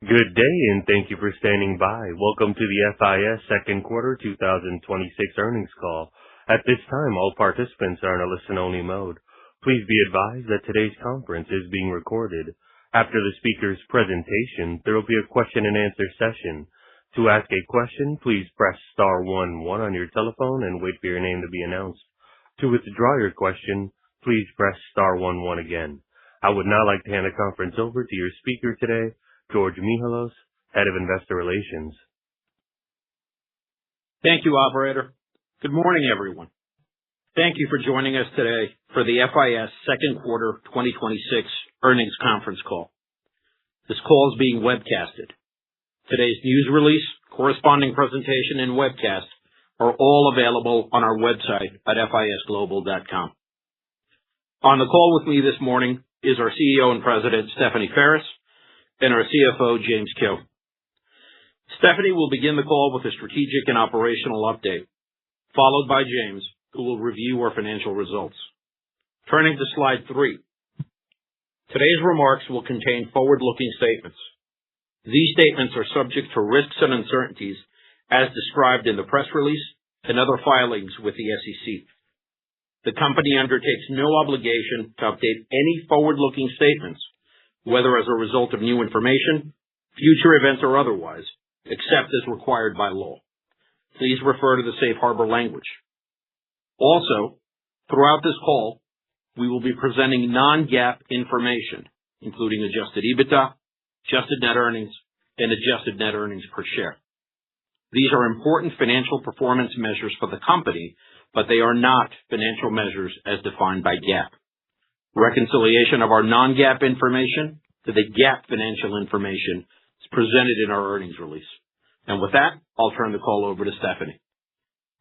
Good day, and thank you for standing by. Welcome to the FIS second quarter 2026 earnings call. At this time, all participants are in a listen-only mode. Please be advised that today's conference is being recorded. After the speaker's presentation, there will be a question-and-answer session. To ask a question, please press star 11 on your telephone and wait for your name to be announced. To withdraw your question, please press star 11 again. I would now like to hand the conference over to your speaker today, George Mihalos, Head of Investor Relations. Thank you, operator. Good morning, everyone. Thank you for joining us today for the FIS second quarter 2026 earnings conference call. This call is being webcasted. Today's news release, corresponding presentation, and webcast are all available on our website at fisglobal.com. On the call with me this morning is our CEO and President, Stephanie Ferris, and our CFO, James Kehoe. Stephanie will begin the call with a strategic and operational update, followed by James, who will review our financial results. Turning to slide 3. Today's remarks will contain forward-looking statements. These statements are subject to risks and uncertainties as described in the press release and other filings with the SEC. The company undertakes no obligation to update any forward-looking statements, whether as a result of new information, future events, or otherwise, except as required by law. Please refer to the safe harbor language. Also, throughout this call, we will be presenting non-GAAP information, including adjusted EBITDA, adjusted net earnings, and adjusted net earnings per share. These are important financial performance measures for the company, but they are not financial measures as defined by GAAP. Reconciliation of our non-GAAP information to the GAAP financial information is presented in our earnings release. And with that, I'll turn the call over to Stephanie.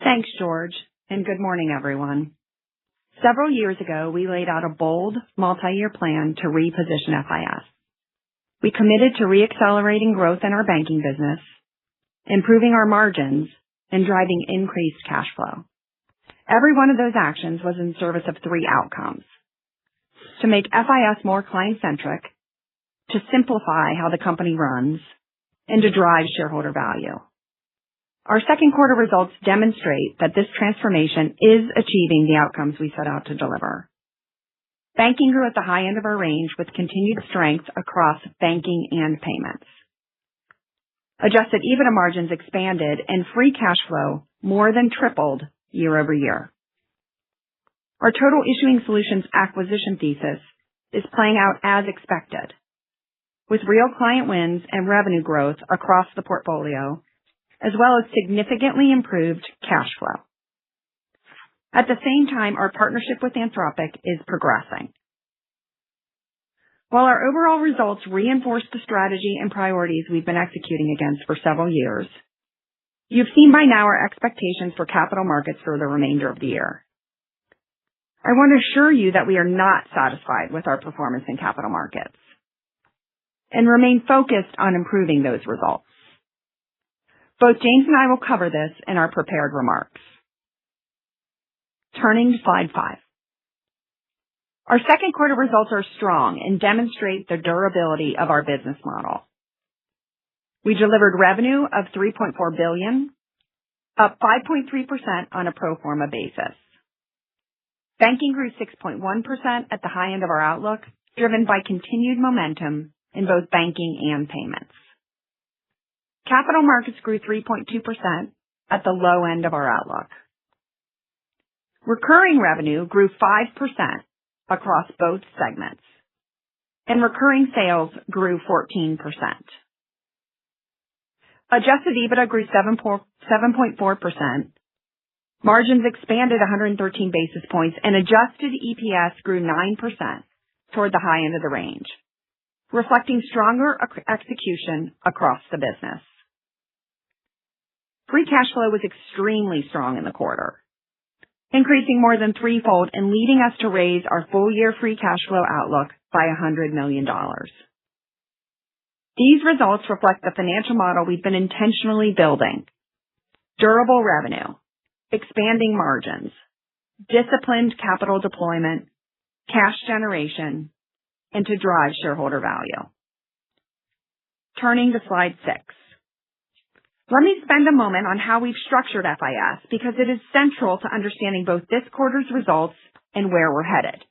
Thanks, George, and good morning, everyone. Several years ago, we laid out a bold, multi-year plan to reposition FIS. We committed to re-accelerating growth in our banking business, improving our margins, and driving increased cash flow. Every one of those actions was in service of 3 outcomes: to make FIS more client-centric, to simplify how the company runs, and to drive shareholder value. Our second quarter results demonstrate that this transformation is achieving the outcomes we set out to deliver. Banking grew at the high end of our range with continued strength across banking and payments. Adjusted EBITDA margins expanded and free cash flow more than tripled year over year. Our Total Issuing Solutions acquisition thesis is playing out as expected, with real client wins and revenue growth across the portfolio, as well as significantly improved cash flow. At the same time, our partnership with Anthropic is progressing. While our overall results reinforce the strategy and priorities we've been executing against for several years, you've seen by now our expectations for capital markets for the remainder of the year. I want to assure you that we are not satisfied with our performance in capital markets and remain focused on improving those results. Both James and I will cover this in our prepared remarks. Turning to slide 5. Our second quarter results are strong and demonstrate the durability of our business model. We delivered revenue of $3.4 billion, up 5.3% on a pro forma basis. Banking grew 6.1% at the high end of our outlook, driven by continued momentum in both banking and payments. Capital markets grew 3.2% at the low end of our outlook. Recurring revenue grew 5% across both segments, and recurring sales grew 14%. Adjusted EBITDA grew 7.4%. Margins expanded 113 basis points, and adjusted EPS grew 9% toward the high end of the range, reflecting stronger execution across the business. Free cash flow was extremely strong in the quarter, increasing more than threefold and leading us to raise our full-year free cash flow outlook by $100 million. These results reflect the financial model we've been intentionally building: durable revenue, expanding margins, disciplined capital deployment, cash generation, and to drive shareholder value. Turning to slide 6. Let me spend a moment on how we've structured FIS because it is central to understanding both this quarter's results and where we're headed.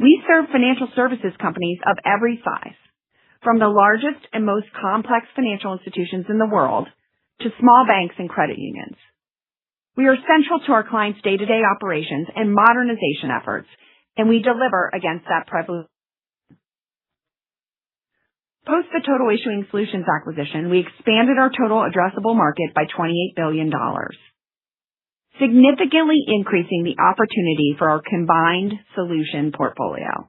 We serve financial services companies of every size, from the largest and most complex financial institutions in the world to small banks and credit unions. We are central to our clients' day-to-day operations and modernization efforts, and we deliver against that prevalent. Post the Total Issuing Solutions acquisition, we expanded our total addressable market by $28 billion, significantly increasing the opportunity for our combined solution portfolio.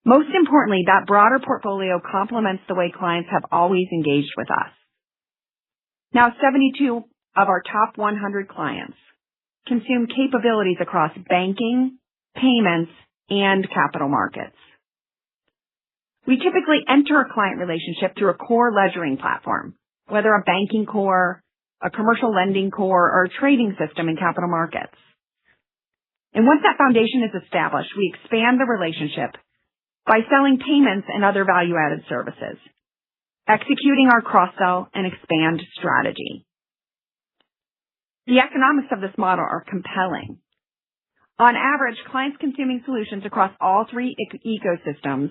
Most importantly, that broader portfolio complements the way clients have always engaged with us. Now, 72 of our top 100 clients consume capabilities across banking, payments, and capital markets. We typically enter a client relationship through a core ledgering platform, whether a banking core, a commercial lending core, or a trading system in capital markets. And once that foundation is established, we expand the relationship by selling payments and other value-added services, executing our cross-sell and expand strategy. The economics of this model are compelling. On average, clients consuming solutions across all three ecosystems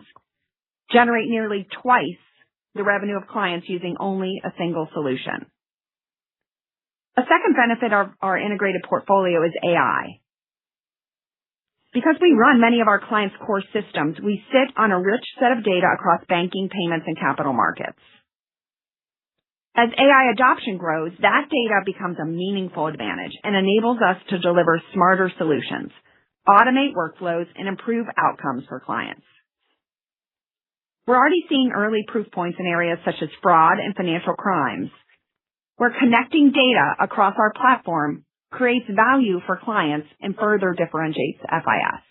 generate nearly twice the revenue of clients using only a single solution. A second benefit of our integrated portfolio is AI. Because we run many of our clients' core systems, we sit on a rich set of data across banking, payments, and capital markets. As AI adoption grows, that data becomes a meaningful advantage and enables us to deliver smarter solutions, automate workflows, and improve outcomes for clients. We're already seeing early proof points in areas such as fraud and financial crimes, where connecting data across our platform creates value for clients and further differentiates FIS.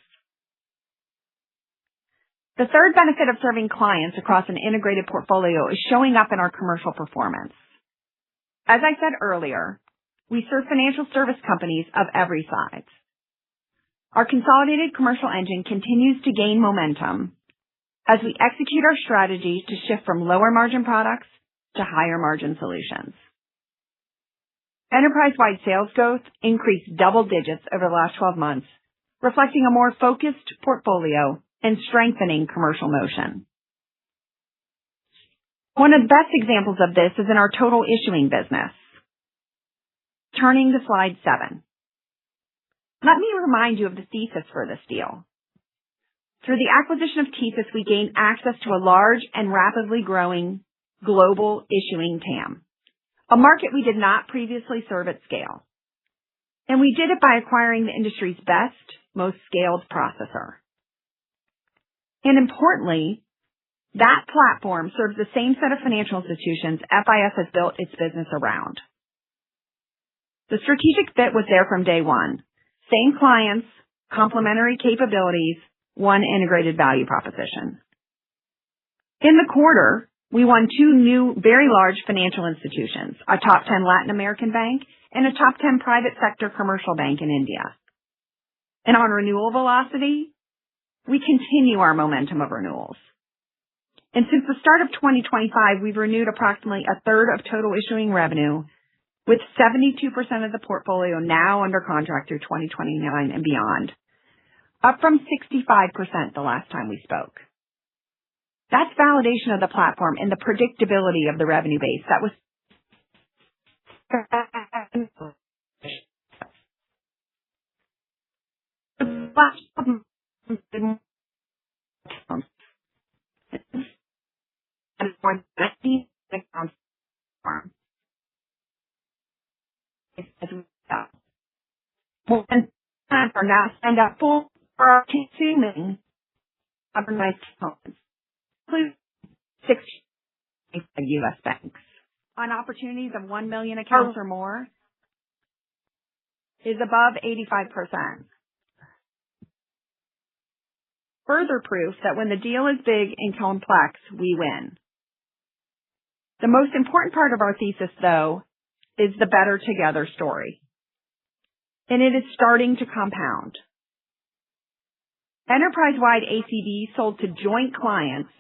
The third benefit of serving clients across an integrated portfolio is showing up in our commercial performance. As I said earlier, we serve financial service companies of every size. Our consolidated commercial engine continues to gain momentum as we execute our strategy to shift from lower margin products to higher margin solutions. Enterprise-wide sales growth increased double digits over the last 12 months, reflecting a more focused portfolio and strengthening commercial motion. One of the best examples of this is in our total issuing business. Turning to slide 7. Let me remind you of the thesis for this deal. Through the acquisition of TSYS, we gained access to a large and rapidly growing global issuing TAM, a market we did not previously serve at scale. And we did it by acquiring the industry's best, most scaled processor. And importantly, that platform serves the same set of financial institutions FIS has built its business around. The strategic fit was there from day one. Same clients, complementary capabilities, one integrated value proposition. In the quarter, we won 2 new very large financial institutions, a top 10 Latin American bank and a top 10 private sector commercial bank in India. And on renewal velocity, we continue our momentum of renewals. And since the start of 2025, we've renewed approximately a third of total issuing revenue, with 72% of the portfolio now under contract through 2029 and beyond, up from 65% the last time we spoke. That's validation of the platform and the predictability of the revenue base that was are now signed up for our consuming modernized homes, including 6 U.S. banks. On opportunities of 1 million accounts or more is above 85%. Further proof that when the deal is big and complex, we win. The most important part of our thesis, though, is the better together story. And it is starting to compound. Enterprise-wide ACV sold to joint clients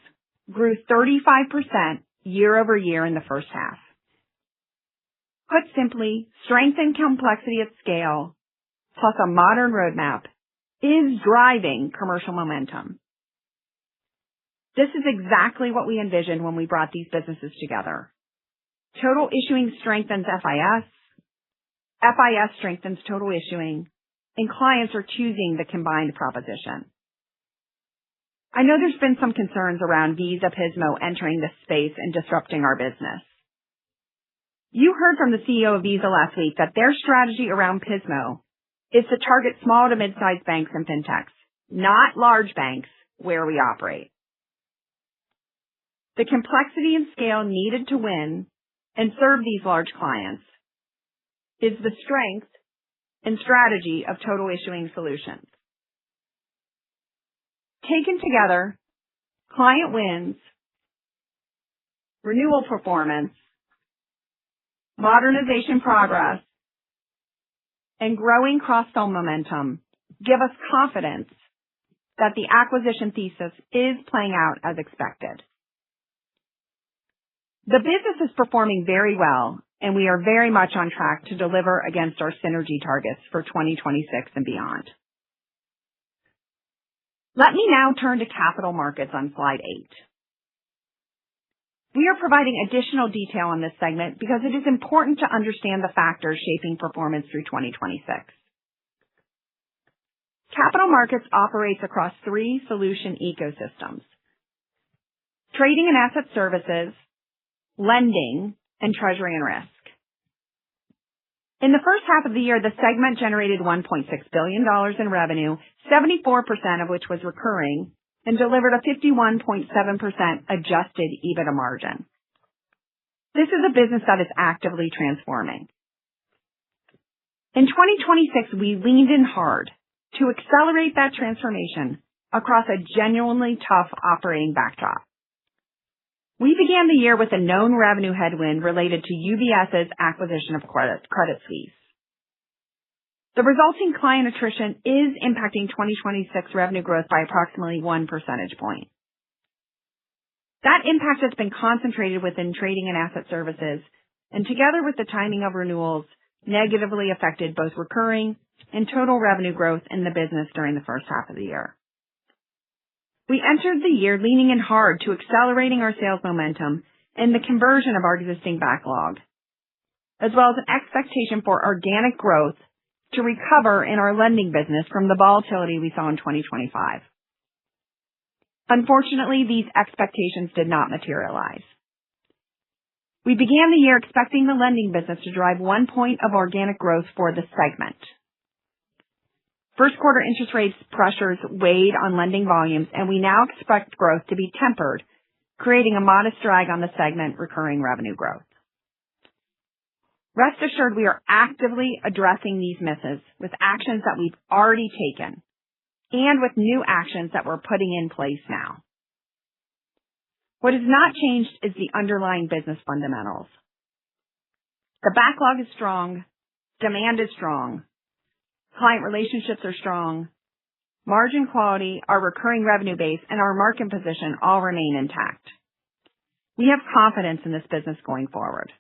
grew 35% year-over-year in the first half. Put simply, strength and complexity at scale, plus a modern roadmap, is driving commercial momentum. This is exactly what we envisioned when we brought these businesses together. Total issuing strengthens FIS, FIS strengthens total issuing, and clients are choosing the combined proposition. I know there's been some concerns around Visa Pismo entering this space and disrupting our business. You heard from the CEO of Visa last week that their strategy around Pismo is to target small to mid-sized banks and fintechs, not large banks where we operate. The complexity and scale needed to win and serve these large clients is the strength and strategy of Total Issuing Solutions. Taken together, client wins, renewal performance, modernization progress, and growing cross-sell momentum give us confidence that the acquisition thesis is playing out as expected. The business is performing very well, and we are very much on track to deliver against our synergy targets for 2026 and beyond. Let me now turn to capital markets on slide 8. We are providing additional detail on this segment because it is important to understand the factors shaping performance through 2026. Capital markets operates across 3 solution ecosystems: trading and asset services, lending, and treasury and risk. In the first half of the year, the segment generated $1.6 billion in revenue, 74% of which was recurring, and delivered a 51.7% adjusted EBITDA margin. This is a business that is actively transforming. In 2026, we leaned in hard to accelerate that transformation across a genuinely tough operating backdrop. We began the year with a known revenue headwind related to UBS's acquisition of Credit Suisse. The resulting client attrition is impacting 2026 revenue growth by approximately 1 percentage point. That impact has been concentrated within trading and asset services, and together with the timing of renewals, negatively affected both recurring and total revenue growth in the business during the first half of the year. We entered the year leaning in hard to accelerating our sales momentum and the conversion of our existing backlog, as well as an expectation for organic growth to recover in our lending business from the volatility we saw in 2025. Unfortunately, these expectations did not materialize. We began the year expecting the lending business to drive 1 point of organic growth for the segment. First quarter interest rates pressures weighed on lending volumes, and we now expect growth to be tempered, creating a modest drag on the segment recurring revenue growth. Rest assured, we are actively addressing these misses with actions that we've already taken and with new actions that we're putting in place now. What has not changed is the underlying business fundamentals. The backlog is strong, demand is strong, client relationships are strong, margin quality, our recurring revenue base, and our market position all remain intact. We have confidence in this business going forward.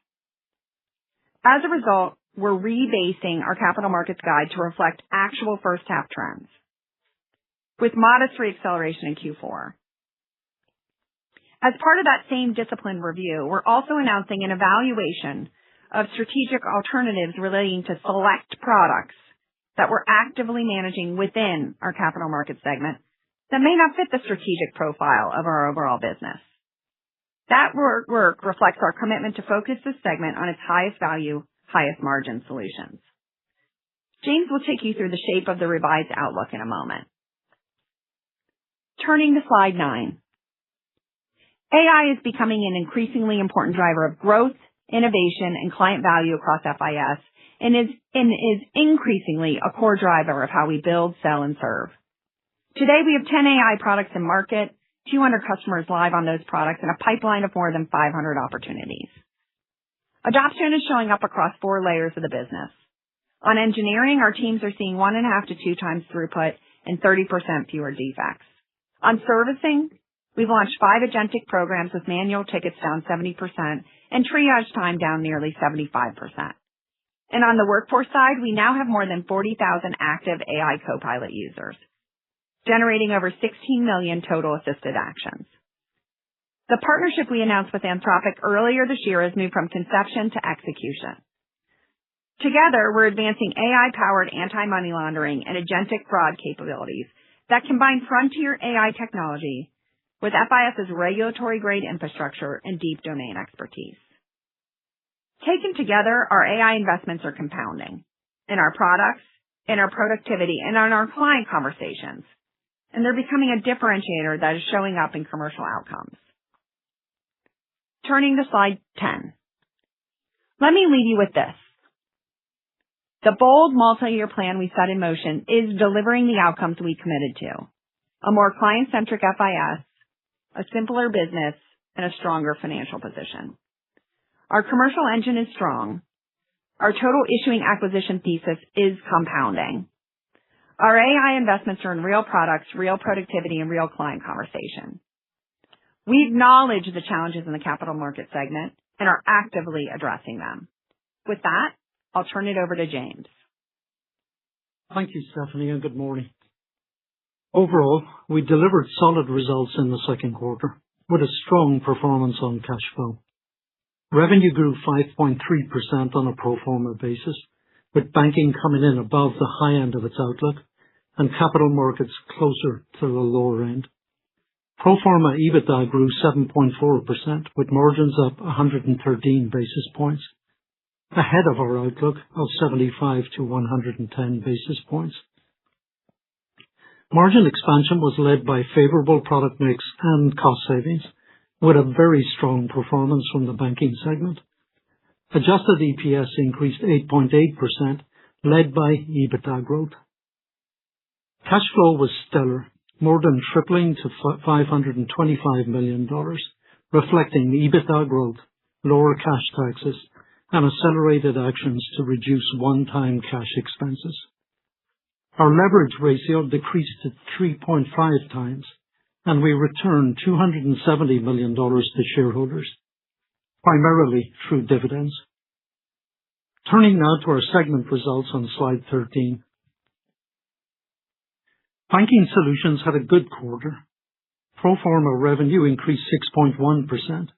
As a result, we're rebasing our capital markets guide to reflect actual first half trends, with modest reacceleration in Q4. As part of that same disciplined review, we're also announcing an evaluation of strategic alternatives relating to select products that we're actively managing within our capital markets segment that may not fit the strategic profile of our overall business. That work reflects our commitment to focus this segment on its highest value, highest margin solutions. James will take you through the shape of the revised outlook in a moment. Turning to slide 9. AI is becoming an increasingly important driver of growth, innovation, and client value across FIS, and is increasingly a core driver of how we build, sell, and serve. Today, we have 10 AI products in market, 200 customers live on those products, and a pipeline of more than 500 opportunities. Adoption is showing up across 4 layers of the business. On engineering, our teams are seeing 1.5 to 2 times throughput and 30% fewer defects. On servicing, We've launched 5 agentic programs with manual tickets down 70% and triage time down nearly 75%. And on the workforce side, we now have more than 40,000 active AI Copilot users, generating over 16 million total assisted actions. The partnership we announced with Anthropic earlier this year has moved from conception to execution. Together, we're advancing AI-powered anti-money laundering and agentic fraud capabilities that combine frontier AI technology with FIS's regulatory-grade infrastructure and deep domain expertise. Taken together, our AI investments are compounding in our products, in our productivity, and on our client conversations, and they're becoming a differentiator that is showing up in commercial outcomes. Turning to slide 10. Let me leave you with this. The bold multi-year plan we set in motion is delivering the outcomes we committed to: a more client-centric FIS, a simpler business, and a stronger financial position. Our commercial engine is strong. Our total issuing acquisition thesis is compounding. Our AI investments are in real products, real productivity, and real client conversation. We acknowledge the challenges in the capital market segment and are actively addressing them. With that, I'll turn it over to James. Thank you, Stephanie, and good morning. Overall, we delivered solid results in the second quarter with a strong performance on cash flow. Revenue grew 5.3% on a pro forma basis, with banking coming in above the high end of its outlook and capital markets closer to the lower end. Pro forma EBITDA grew 7.4%, with margins up 113 basis points, ahead of our outlook of 75 to 110 basis points. Margin expansion was led by favorable product mix and cost savings, with a very strong performance from the banking segment. Adjusted EPS increased 8.8%, led by EBITDA growth. Cash flow was stellar, more than tripling to $525 million, reflecting EBITDA growth, lower cash taxes, and accelerated actions to reduce one-time cash expenses. Our leverage ratio decreased to 3.5 times, and we returned $270 million to shareholders, primarily through dividends. Turning now to our segment results on slide 13. Banking Solutions had a good quarter. Pro forma revenue increased 6.1%,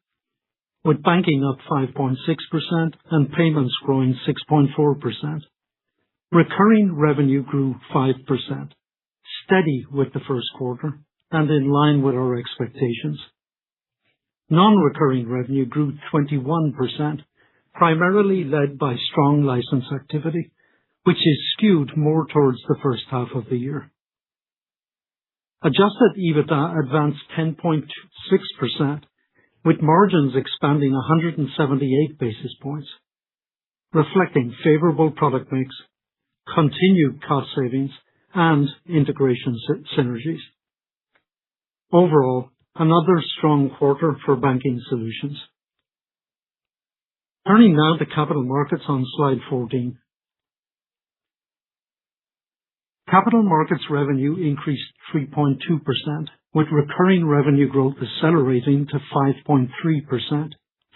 with banking up 5.6% and payments growing 6.4%. Recurring revenue grew 5%, steady with the first quarter and in line with our expectations. Non-recurring revenue grew 21%, primarily led by strong license activity, which is skewed more towards the first half of the year. Adjusted EBITDA advanced 10.6%, with margins expanding 178 basis points, reflecting favorable product mix, continued cost savings, and integration synergies. Overall, another strong quarter for Banking Solutions. Turning now to Capital Markets on slide 14. Capital Markets revenue increased 3.2%, with recurring revenue growth accelerating to 5.3%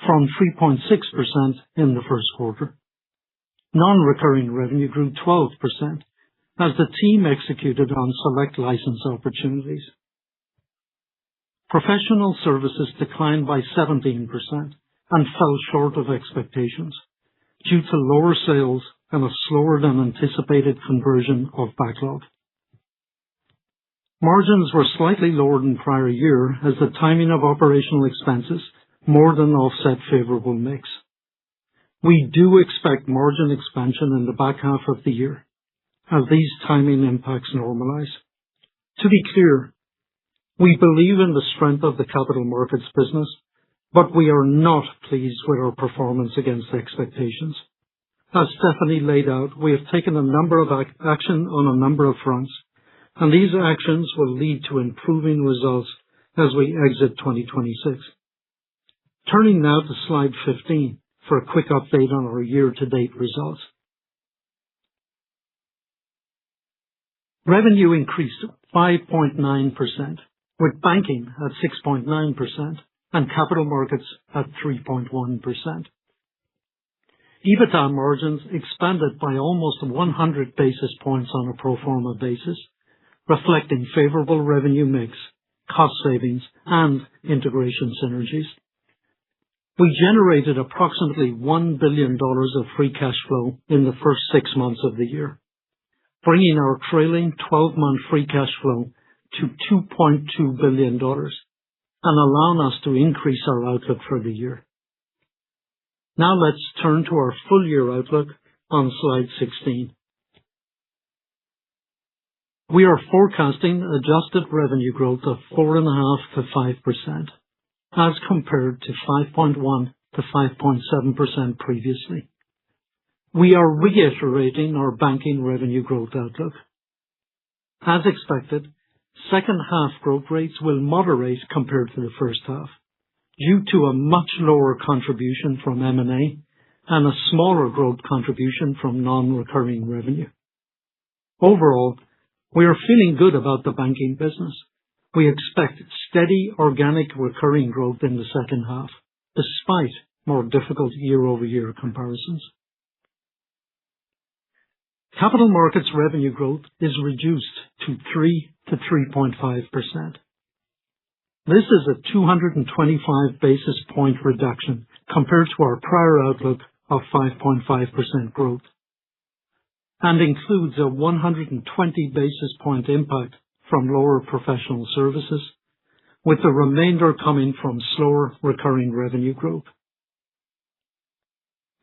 from 3.6% in the first quarter. Non-recurring revenue grew 12% as the team executed on select license opportunities. Professional services declined by 17% and fell short of expectations due to lower sales and a slower than anticipated conversion of backlog. Margins were slightly lower than prior year as the timing of operational expenses more than offset favorable mix. We do expect margin expansion in the back half of the year as these timing impacts normalize. To be clear, we believe in the strength of the capital markets business, but we are not pleased with our performance against expectations. As Stephanie laid out, we have taken a number of action on a number of fronts, and these actions will lead to improving results as we exit 2026. Turning now to slide 15 for a quick update on our year-to-date results. Revenue increased 5.9%, with banking at 6.9% and capital markets at 3.1%. EBITDA margins expanded by almost 100 basis points on a pro forma basis, reflecting favorable revenue mix, cost savings, and integration synergies. We generated approximately $1 billion of free cash flow in the first 6 months of the year, bringing our trailing 12-month free cash flow to $2.2 billion and allowing us to increase our outlook for the year. Now let's turn to our full-year outlook on slide 16. We are forecasting adjusted revenue growth of 4.5% to 5%, as compared to 5.1% to 5.7% previously. We are reiterating our banking revenue growth outlook. As expected, second half growth rates will moderate compared to the first half, due to a much lower contribution from M&A and a smaller growth contribution from non-recurring revenue. Overall, we are feeling good about the banking business. We expect steady organic recurring growth in the second half, despite more difficult year-over-year comparisons. Capital markets revenue growth is reduced to 3 to 3.5%. This is a 225 basis point reduction compared to our prior outlook of 5.5% growth, and includes a 120 basis point impact from lower professional services, with the remainder coming from slower recurring revenue growth.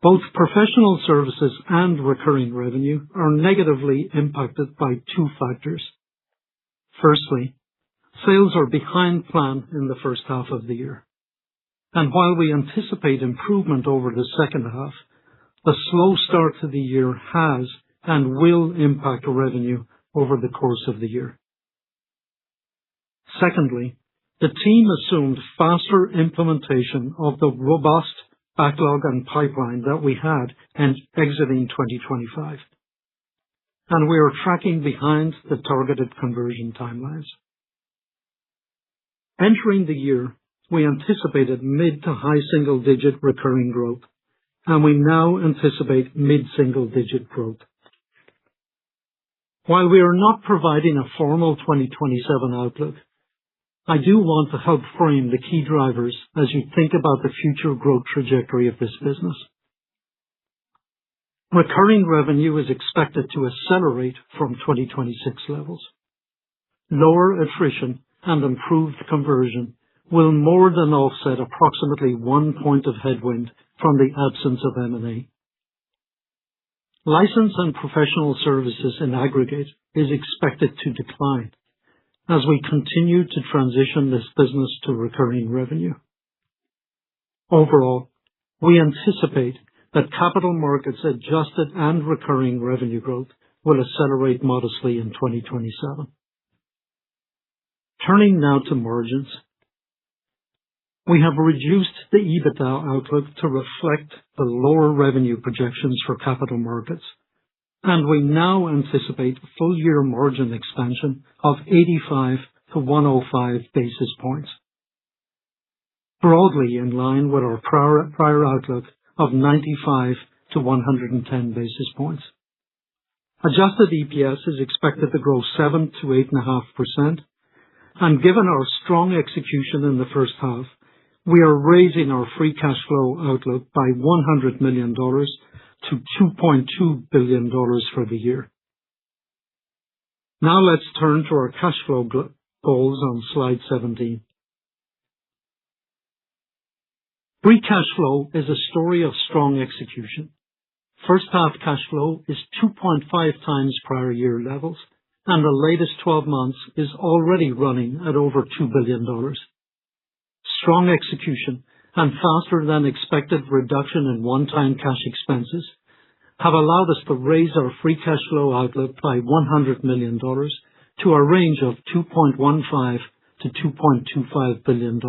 Both professional services and recurring revenue are negatively impacted by 2 factors. Firstly, sales are behind plan in the first half of the year, and while we anticipate improvement over the second half, the slow start to the year has and will impact revenue over the course of the year. Secondly, the team assumed faster implementation of the robust backlog and pipeline that we had exiting 2025, and we are tracking behind the targeted conversion timelines. Entering the year, we anticipated mid to high single-digit recurring growth, and we now anticipate mid-single-digit growth. While we are not providing a formal 2027 outlook, I do want to help frame the key drivers as you think about the future growth trajectory of this business. Recurring revenue is expected to accelerate from 2026 levels. Lower attrition and improved conversion will more than offset approximately 1 point of headwind from the absence of M&A. License and professional services in aggregate is expected to decline as we continue to transition this business to recurring revenue. Overall, we anticipate that capital markets adjusted and recurring revenue growth will accelerate modestly in 2027. Turning now to margins. We have reduced the EBITDA outlook to reflect the lower revenue projections for capital markets, and we now anticipate full-year margin expansion of 85 to 105 basis points, broadly in line with our prior outlook of 95 to 110 basis points. Adjusted EPS is expected to grow 7 to 8.5%, and given our strong execution in the first half, we are raising our free cash flow outlook by $100 million to $2.2 billion for the year. Now let's turn to our cash flow goals on slide 17. Free cash flow is a story of strong execution. First half cash flow is 2.5 times prior year levels, and the latest 12 months is already running at over $2 billion. Strong execution and faster than expected reduction in one-time cash expenses have allowed us to raise our free cash flow outlook by $100 million to a range of $2.15 to $2.25 billion.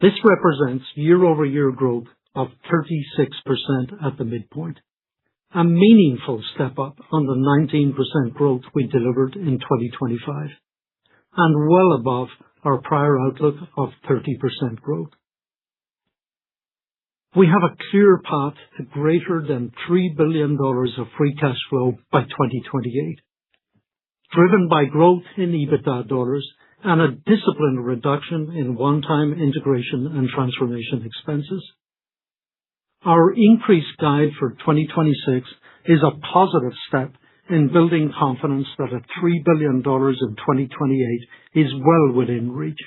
This represents year-over-year growth of 36% at the midpoint, a meaningful step up on the 19% growth we delivered in 2025, and well above our prior outlook of 30% growth. We have a clear path to greater than $3 billion of free cash flow by 2028, driven by growth in EBITDA dollars and a disciplined reduction in one-time integration and transformation expenses. Our increased guide for 2026 is a positive step in building confidence that $3 billion in 2028 is well within reach.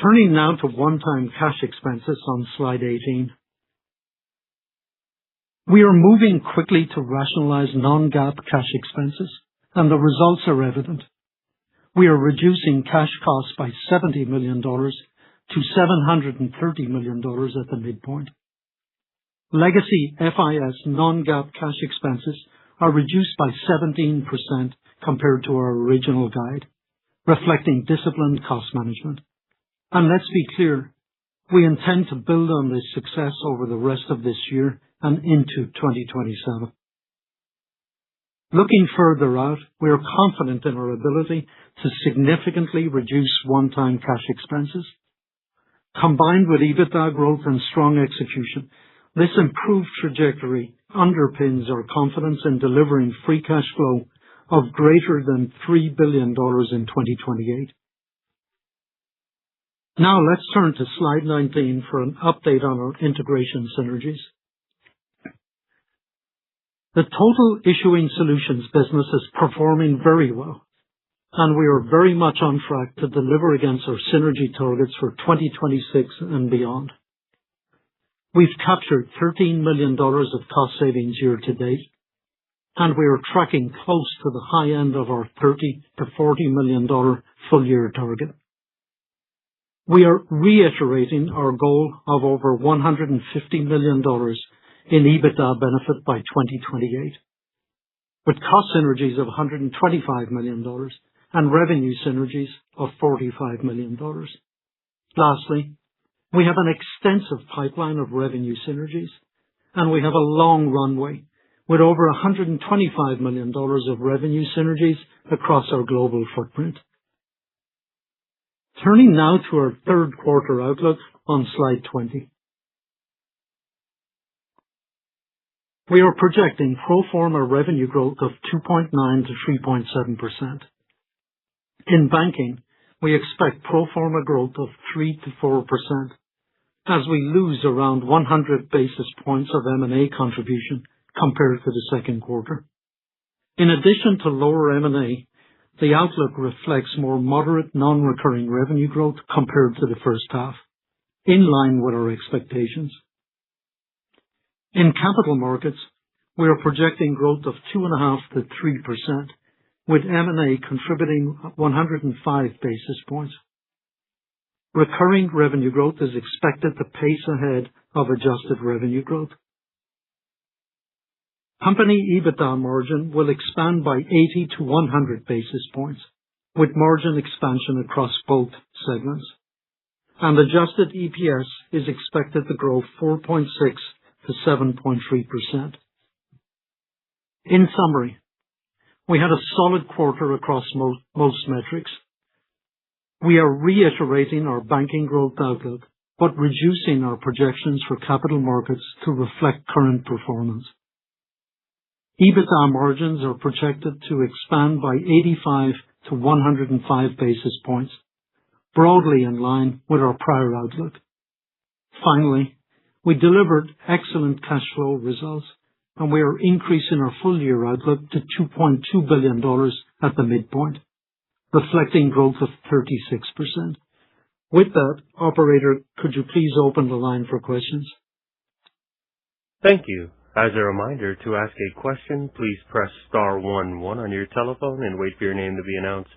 Turning now to one-time cash expenses on slide 18. We are moving quickly to rationalize non-GAAP cash expenses, and the results are evident. We are reducing cash costs by $70 million to $730 million at the midpoint. Legacy FIS non-GAAP cash expenses are reduced by 17% compared to our original guide, reflecting disciplined cost management. And let's be clear, we intend to build on this success over the rest of this year and into 2027. Looking further out, we are confident in our ability to significantly reduce one-time cash expenses. Combined with EBITDA growth and strong execution, this improved trajectory underpins our confidence in delivering free cash flow of greater than $3 billion in 2028. Now let's turn to slide 19 for an update on our integration synergies. The total issuing solutions business is performing very well, and we are very much on track to deliver against our synergy targets for 2026 and beyond. We've captured $13 million of cost savings year to date, and we are tracking close to the high end of our $30 to $40 million full year target. We are reiterating our goal of over $150 million in EBITDA benefit by 2028, with cost synergies of $125 million and revenue synergies of $45 million. Lastly, we have an extensive pipeline of revenue synergies, and we have a long runway with over $125 million of revenue synergies across our global footprint. Turning now to our third quarter outlook on slide 20. We are projecting pro forma revenue growth of 2.9 to 3.7%. In banking, we expect pro forma growth of 3 to 4% as we lose around 100 basis points of M&A contribution compared to the second quarter. In addition to lower M&A, the outlook reflects more moderate non-recurring revenue growth compared to the first half, in line with our expectations. In capital markets, we are projecting growth of 2.5 to 3%, with M&A contributing 105 basis points. Recurring revenue growth is expected to pace ahead of adjusted revenue growth. Company EBITDA margin will expand by 80 to 100 basis points, with margin expansion across both segments. And adjusted EPS is expected to grow 4.6 to 7.3%. In summary, we had a solid quarter across most metrics. We are reiterating our banking growth outlook, but reducing our projections for capital markets to reflect current performance. EBITDA margins are projected to expand by 85 to 105 basis points, broadly in line with our prior outlook. Finally, we delivered excellent cash flow results, and we are increasing our full year outlook to $2.2 billion at the midpoint, reflecting growth of 36%. With that, operator, could you please open the line for questions? Thank you. As a reminder, to ask a question, please press star 11 on your telephone and wait for your name to be announced.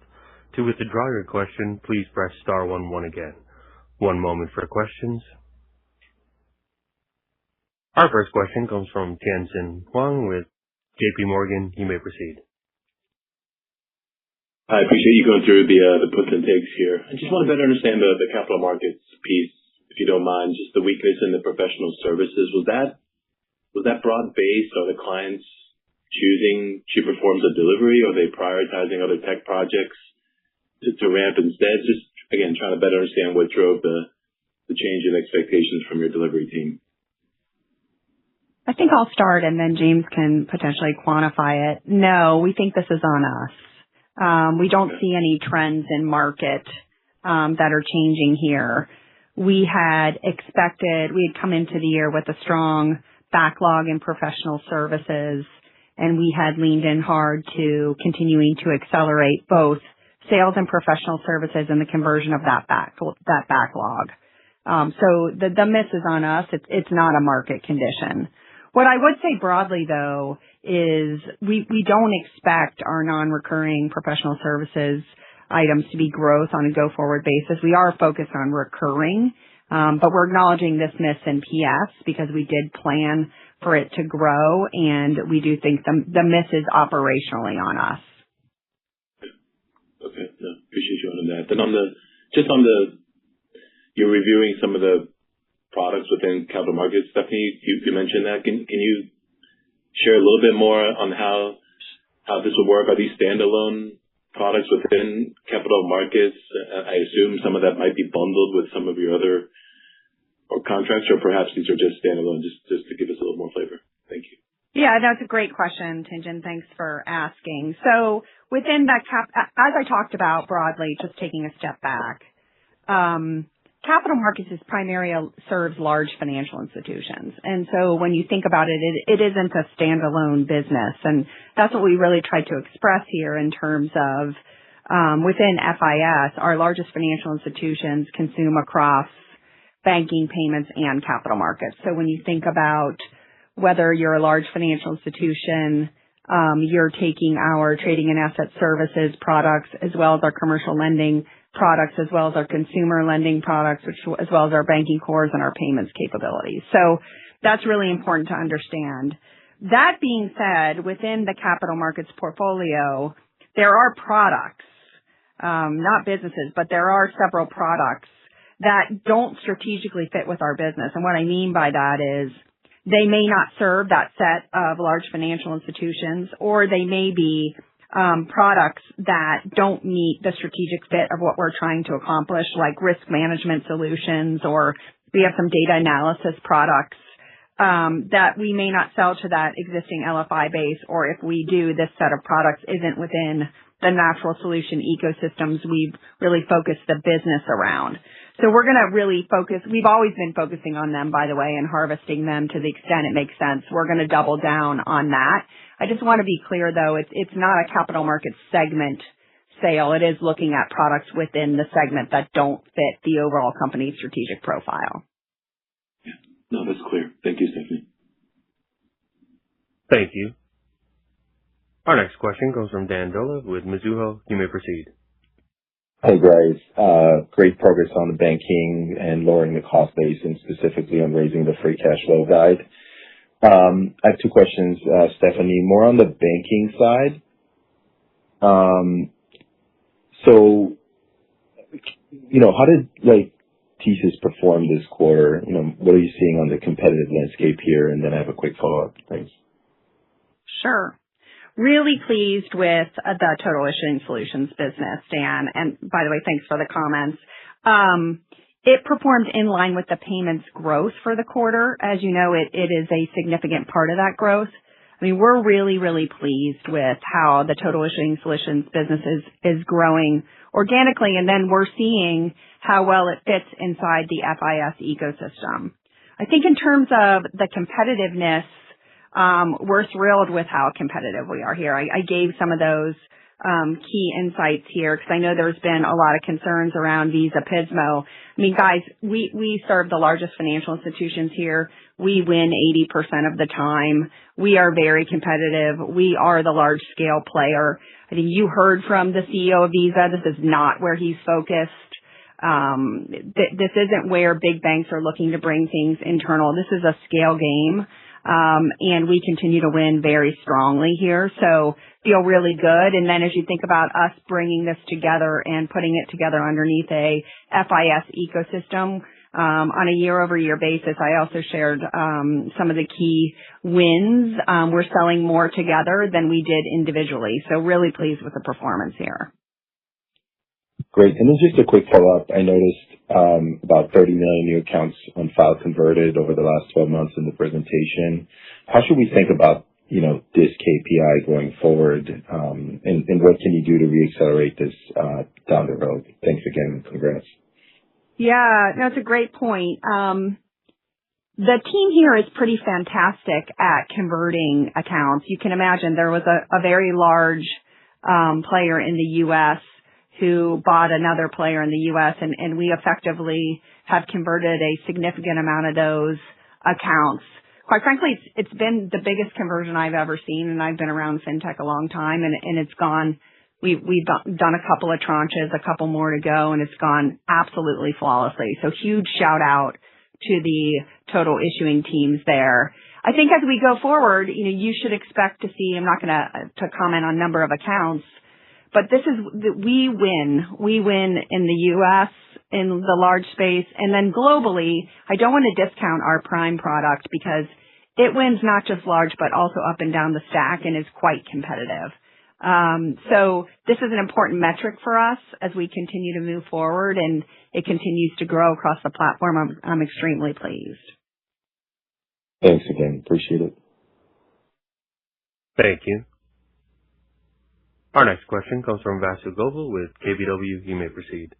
To withdraw your question, please press star 11 again. One moment for questions. Our first question comes from Tien-Tsin Huang with JP Morgan. You may proceed. I appreciate you going through the puts and takes here. I just want to better understand the capital markets piece, if you don't mind, just the weakness in the professional services. Was that broad-based? Are the clients choosing cheaper forms of delivery? Or are they prioritizing other tech projects to ramp instead? Just, again, trying to better understand what drove the change in expectations from your delivery team. I think I'll start and then James can potentially quantify it. No, we think this is on us. We don't see any trends in market that are changing here. We had come into the year with a strong backlog in professional services, and we had leaned in hard to continuing to accelerate both sales and professional services and the conversion of that backlog. So the miss is on us. It's not a market condition. What I would say broadly, though, is we don't expect our non-recurring professional services items to be growth on a go-forward basis. We are focused on recurring, but we're acknowledging this miss in PS because we did plan for it to grow, and we do think the miss is operationally on us. Okay. No, appreciate you on that. Then you're reviewing some of the products within capital markets. Stephanie, you mentioned that. Can you share a little bit more on how this will work? Are these standalone products within capital markets? I assume some of that might be bundled with some of your other contracts, or perhaps these are just standalone, just to give us a little more flavor. Thank you. Yeah, that's a great question, Tien-Tsin. Thanks for asking. So within that as I talked about broadly, just taking a step back, capital markets serves large financial institutions. And so when you think about it, it isn't a standalone business. And that's what we really tried to express here in terms of within FIS, our largest financial institutions consume across banking, payments, and capital markets. So when you think about whether you're a large financial institution, you're taking our trading and asset services products as well as our commercial lending products, as well as our consumer lending products, as well as our banking cores and our payments capabilities. So that's really important to understand. That being said, within the capital markets portfolio, there are products, not businesses, but there are several products that don't strategically fit with our business. And what I mean by that is they may not serve that set of large financial institutions, or they may be products that don't meet the strategic fit of what we're trying to accomplish, like risk management solutions, or we have some data analysis products that we may not sell to that existing LFI base, or if we do, this set of products isn't within the natural solution ecosystems we've really focused the business around. So we're going to really focus. We've always been focusing on them, by the way, and harvesting them to the extent it makes sense. We're going to double down on that. I just want to be clear, though, it's not a capital markets segment sale. It is looking at products within the segment that don't fit the overall company's strategic profile. Yeah. No, that's clear. Thank you, Stephanie. Thank you. Our next question comes from Dan Dolev with Mizuho. You may proceed. Hey, guys. Great progress on the banking and lowering the cost base, and specifically on raising the free cash flow guide. I have two questions, Stephanie. More on the banking side. So, how did TSYS perform this quarter? What are you seeing on the competitive landscape here? And then I have a quick follow-up. Thanks. Sure. Really pleased with the total issuing solutions business, Dan. And by the way, thanks for the comments. It performed in line with the payments growth for the quarter. As you know, it is a significant part of that growth. I mean, we're really, really pleased with how the total issuing solutions business is growing organically, and then we're seeing how well it fits inside the FIS ecosystem. I think in terms of the competitiveness, we're thrilled with how competitive we are here. I gave some of those key insights here because I know there's been a lot of concerns around Visa Pismo. I mean, guys, we serve the largest financial institutions here. We win 80% of the time. We are very competitive. We are the large scale player. I think you heard from the CEO of Visa. This is not where he's focused. This isn't where big banks are looking to bring things internal. This is a scale game. And we continue to win very strongly here. So feel really good. And then as you think about us bringing this together and putting it together underneath a FIS ecosystem, On a year-over-year basis, I also shared some of the key wins. We're selling more together than we did individually, so really pleased with the performance here. Great. And then just a quick follow-up. I noticed about 30 million new accounts on file converted over the last 12 months in the presentation. How should we think about this KPI going forward, and what can you do to reaccelerate this down the road? Thanks again. Congrats. Yeah, that's a great point. The team here is pretty fantastic at converting accounts. You can imagine there was a very large player in the U.S. who bought another player in the U.S., and we effectively have converted a significant amount of those accounts. Quite frankly, it's been the biggest conversion I've ever seen, and I've been around fintech a long time, and it's gone. We've done a couple of tranches, a couple more to go, and it's gone absolutely flawlessly. So huge shout out to the total issuing teams there. I think as we go forward, you should expect to see. I'm not going to comment on number of accounts, but we win. We win in the U.S. in the large space, and then globally. I don't want to discount our Prime product because it wins not just large, but also up and down the stack and is quite competitive. So this is an important metric for us as we continue to move forward, and it continues to grow across the platform. I'm extremely pleased. Thanks again. Appreciate it. Thank you. Our next question comes from Vasu Govil with KBW. You may proceed.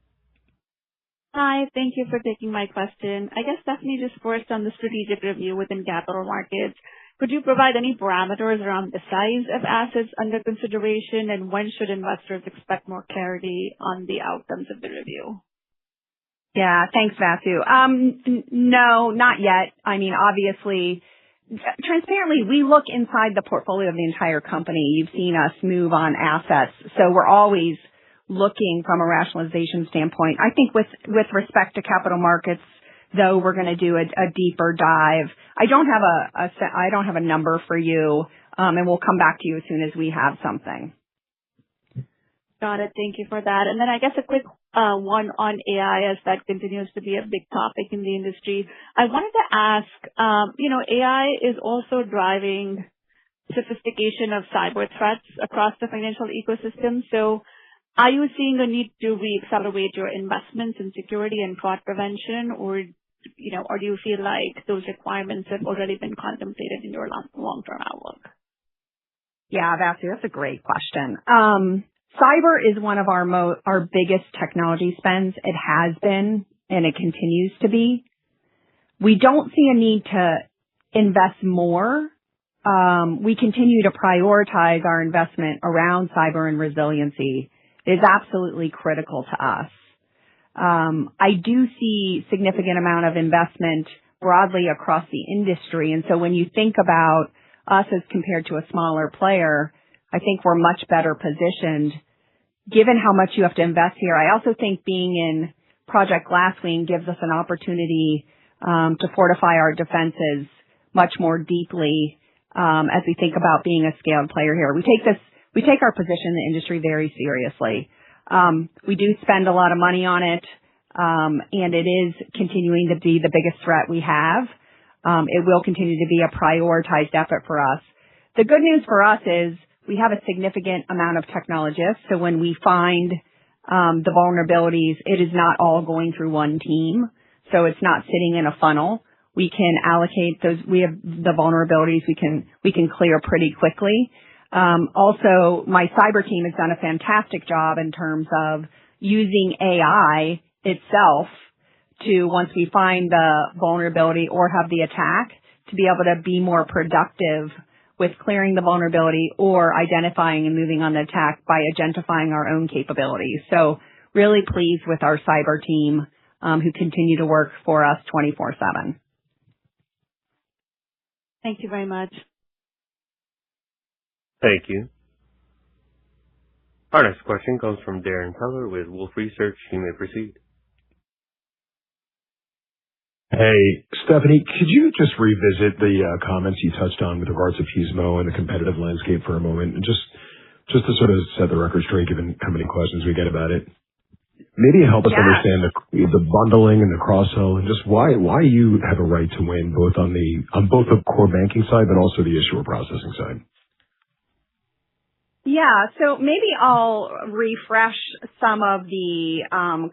Hi, thank you for taking my question. I guess, Stephanie, just first on the strategic review within capital markets, could you provide any parameters around the size of assets under consideration, and when should investors expect more clarity on the outcomes of the review? Yeah, thanks, Vasu. No, not yet. I mean, obviously, transparently, we look inside the portfolio of the entire company. You've seen us move on assets, so we're always looking from a rationalization standpoint. I think with respect to capital markets, though, we're going to do a deeper dive. I don't have a number for you, and we'll come back to you as soon as we have something. Got it. Thank you for that. And then I guess a quick one on AI, as that continues to be a big topic in the industry. I wanted to ask, AI is also driving sophistication of cyber threats across the financial ecosystem. So are you seeing a need to reaccelerate your investments in security and fraud prevention, or do you feel like those requirements have already been contemplated in your long-term outlook? Yeah, Vasu, that's a great question. Cyber is one of our biggest technology spends. It has been, and it continues to be. We don't see a need to invest more. We continue to prioritize our investment around cyber and resiliency. It is absolutely critical to us. I do see significant amount of investment broadly across the industry, and so when you think about us as compared to a smaller player, I think we're much better positioned given how much you have to invest here. I also think being in Project Glasswing gives us an opportunity to fortify our defenses much more deeply as we think about being a scaled player here. We take our position in the industry very seriously. We do spend a lot of money on it, and it is continuing to be the biggest threat we have. It will continue to be a prioritized effort for us. The good news for us is we have a significant amount of technologists, so when we find the vulnerabilities, it is not all going through one team, so it's not sitting in a funnel. We can allocate those. We have the vulnerabilities we can clear pretty quickly. Also, my cyber team has done a fantastic job in terms of using AI itself to, once we find the vulnerability or have the attack, to be able to be more productive with clearing the vulnerability or identifying and moving on the attack by identifying our own capabilities. So really pleased with our cyber team who continue to work for us 24/7. Thank you very much. Thank you. Our next question comes from Darrin Peller with Wolfe Research. You may proceed. Hey, Stephanie, could you just revisit the comments you touched on with regards to Pismo and the competitive landscape for a moment, and just to sort of set the record straight, given how many questions we get about it? maybe help us Yes. understand the bundling and the cross-sell and just why you have a right to win both on both the core banking side, but also the issuer processing side. Yeah, so maybe I'll refresh some of the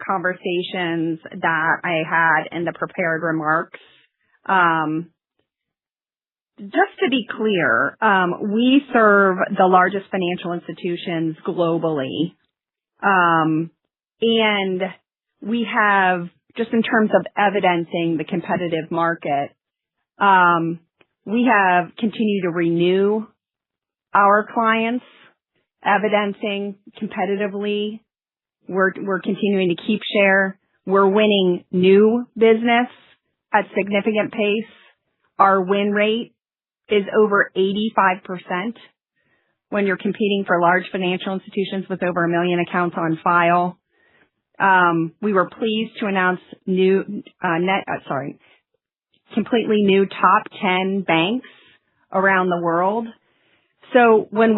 conversations that I had in the prepared remarks. Just to be clear, we serve the largest financial institutions globally. And we have, just in terms of evidencing the competitive market, we have continued to renew our clients, evidencing competitively. We're continuing to keep share. We're winning new business at significant pace. Our win rate is over 85% when you're competing for large financial institutions with over 1 million accounts on file. We were pleased to announce completely new top 10 banks around the world. So when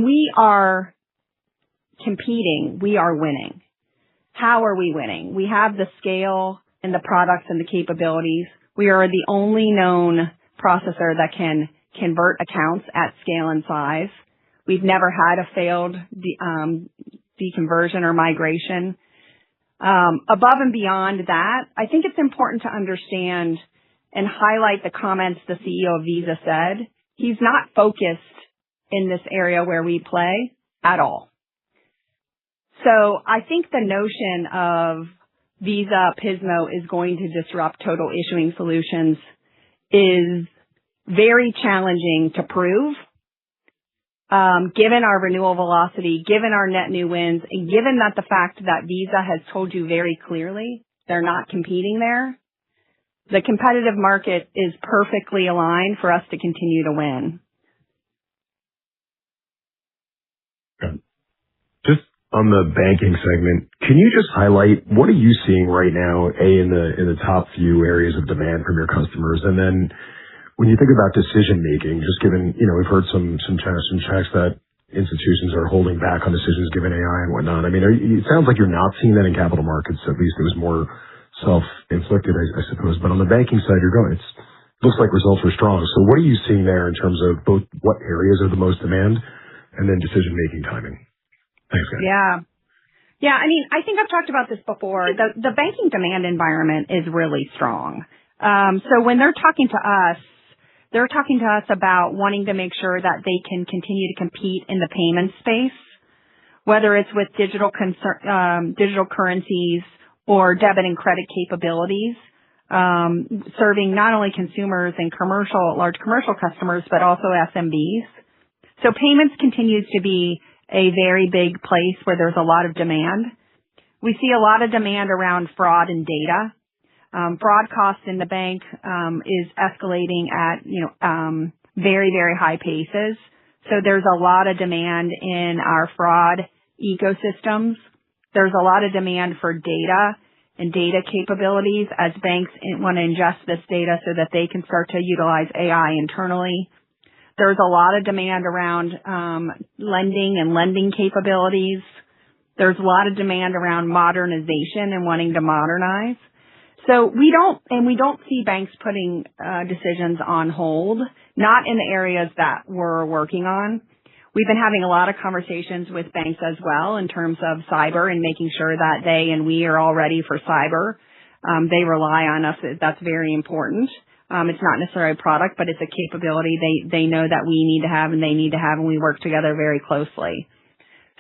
we are competing, we are winning. How are we winning? We have the scale and the products and the capabilities. We are the only known processor that can convert accounts at scale and size. We've never had a failed deconversion or migration. Above and beyond that, I think it's important to understand and highlight the comments the CEO of Visa said. He's not focused in this area where we play at all. So I think the notion of Visa Pismo is going to disrupt total issuing solutions is very challenging to prove, given our renewal velocity, given our net new wins, and given that the fact that Visa has told you very clearly they're not competing there. The competitive market is perfectly aligned for us to continue to win. Just on the banking segment, can you just highlight what are you seeing right now, in the top few areas of demand from your customers? And then when you think about decision making, just given, we've heard some checks that institutions are holding back on decisions given AI and whatnot. I mean, it sounds like you're not seeing that in capital markets. At least it was more self-inflicted, I suppose. But on the banking side, it looks like results were strong. So what are you seeing there in terms of both what areas are the most demand and then decision making timing? Thanks, guys. Yeah. I mean, I think I've talked about this before. The banking demand environment is really strong. So when they're talking to us about wanting to make sure that they can continue to compete in the payment space, whether it's with digital currencies or debit and credit capabilities, serving not only consumers and large commercial customers, but also SMBs. So payments continues to be a very big place where there's a lot of demand. We see a lot of demand around fraud and data. Fraud costs in the bank is escalating at very, very high paces. So there's a lot of demand in our fraud ecosystems. There's a lot of demand for data and data capabilities as banks want to ingest this data so that they can start to utilize AI internally. There's a lot of demand around lending and lending capabilities. There's a lot of demand around modernization and wanting to modernize. So we don't see banks putting decisions on hold, not in the areas that we're working on. We've been having a lot of conversations with banks as well in terms of cyber and making sure that they and we are all ready for cyber. They rely on us. That's very important. It's not necessarily a product, but it's a capability they know that we need to have and they need to have, and we work together very closely.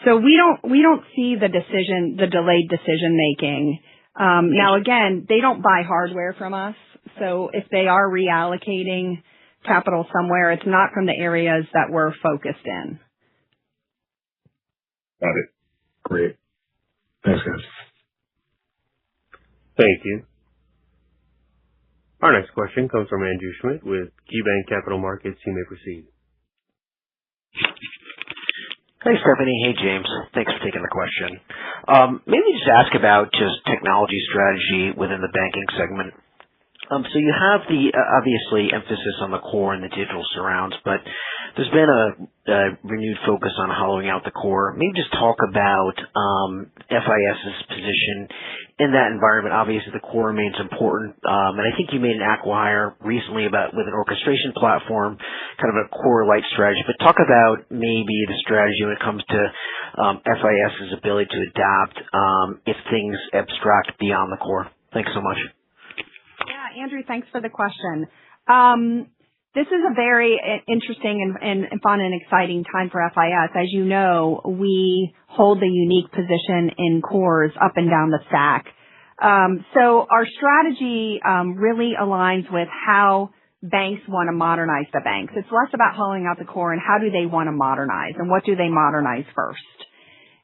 So we don't see the delayed decision making. Now again, they don't buy hardware from us. So if they are reallocating capital somewhere, it's not from the areas that we're focused in. Got it. Great. Thanks, guys. Thank you. Our next question comes from Andrew Schmidt with KeyBanc Capital Markets. You may proceed. Hey, Stephanie. Hey, James. Thanks for taking the question. Maybe just ask about just technology strategy within the banking segment. So you have the obviously emphasis on the core and the digital surrounds, but There's been a renewed focus on hollowing out the core. Maybe just talk about FIS's position in that environment. Obviously, the core remains important, and I think you made an acqui-hire recently with an orchestration platform, kind of a core-light strategy. But talk about maybe the strategy when it comes to FIS's ability to adapt if things abstract beyond the core. Thanks so much. Yeah, Andrew, thanks for the question. This is a very interesting and fun and exciting time for FIS. As you know, we hold the unique position in cores up and down the stack. So our strategy really aligns with how banks want to modernize the banks. It's less about hollowing out the core and how do they want to modernize and what do they modernize first.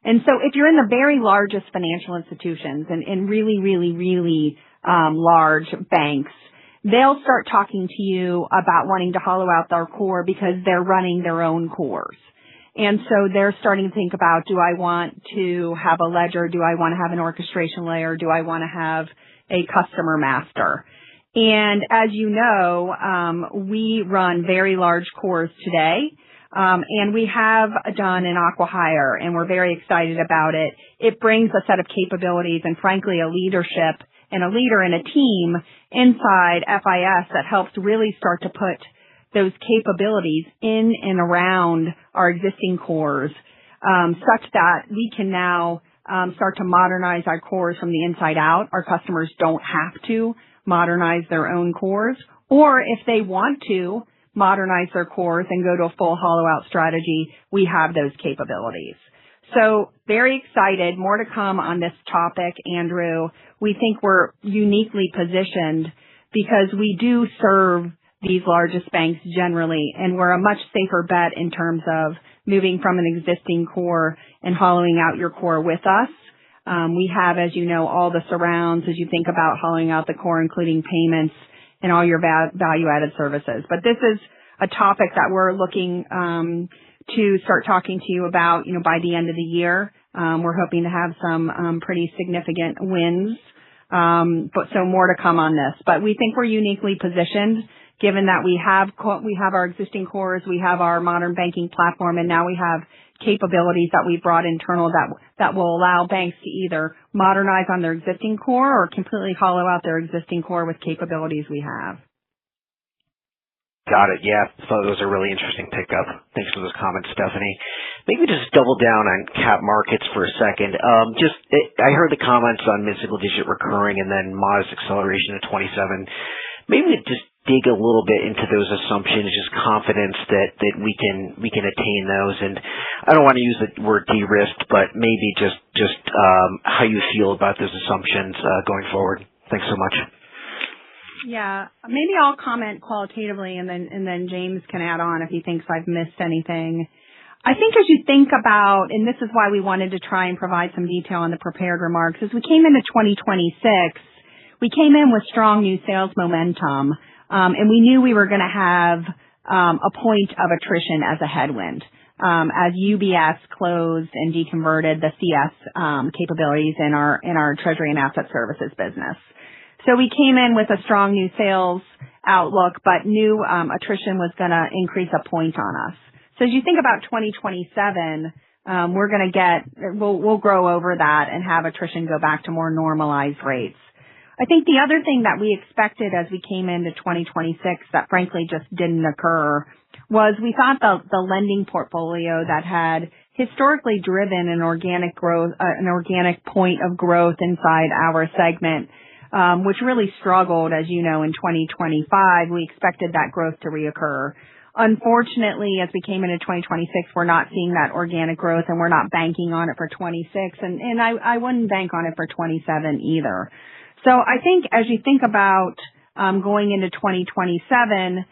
And so if you're in the very largest financial institutions and really large banks, they'll start talking to you about wanting to hollow out their core because they're running their own cores. And so they're starting to think about, do I want to have a ledger? Do I want to have an orchestration layer? Do I want to have a customer master? And as you know, we run very large cores today. And we have done an acqui-hire and we're very excited about it. It brings a set of capabilities and frankly a leadership and a leader and a team inside FIS that helps really start to put those capabilities in and around our existing cores, such that we can now start to modernize our cores from the inside out. Our customers don't have to modernize their own cores, or if they want to modernize their cores and go to a full hollow out strategy, we have those capabilities. So very excited. More to come on this topic, Andrew. We think we're uniquely positioned because we do serve these largest banks generally, and we're a much safer bet in terms of moving from an existing core and hollowing out your core with us. We have, as you know, all the surrounds as you think about hollowing out the core, including payments and all your value-added services. But this is a topic that we're looking to start talking to you about, by the end of the year. We're hoping to have some pretty significant wins. But so more to come on this. But we think we're uniquely positioned given that we have our existing cores, we have our modern banking platform, and now we have capabilities that we've brought internal that will allow banks to either modernize on their existing core or completely hollow out their existing core with capabilities we have. Got it. Yeah. So those are really interesting pickup. Thanks for those comments, Stephanie. Maybe just double down on cap markets for a second. I heard the comments on mid-single digit recurring and then modest acceleration to 27. Maybe just dig a little bit into those assumptions, just confidence that we can attain those. And I don't want to use the word de-risked, but maybe just how you feel about those assumptions going forward. Thanks so much. Yeah, maybe I'll comment qualitatively and then James can add on if he thinks I've missed anything. I think as you think about, and this is why we wanted to try and provide some detail on the prepared remarks, as we came into 2026, we came in with strong new sales momentum, and we knew we were going to have a point of attrition as a headwind as UBS closed and deconverted the CS capabilities in our Treasury and Asset Services business. So we came in with a strong new sales outlook, but knew attrition was going to increase a point on us. So as you think about 2027, we'll grow over that and have attrition go back to more normalized rates. I think the other thing that we expected as we came into 2026 that frankly just didn't occur was we thought the lending portfolio that had historically driven an organic point of growth inside our segment, which really struggled, as you know, in 2025. We expected that growth to reoccur. Unfortunately, as we came into 2026, we're not seeing that organic growth and we're not banking on it for 26. And I wouldn't bank on it for 27 either. So I think as you think about going into 2027,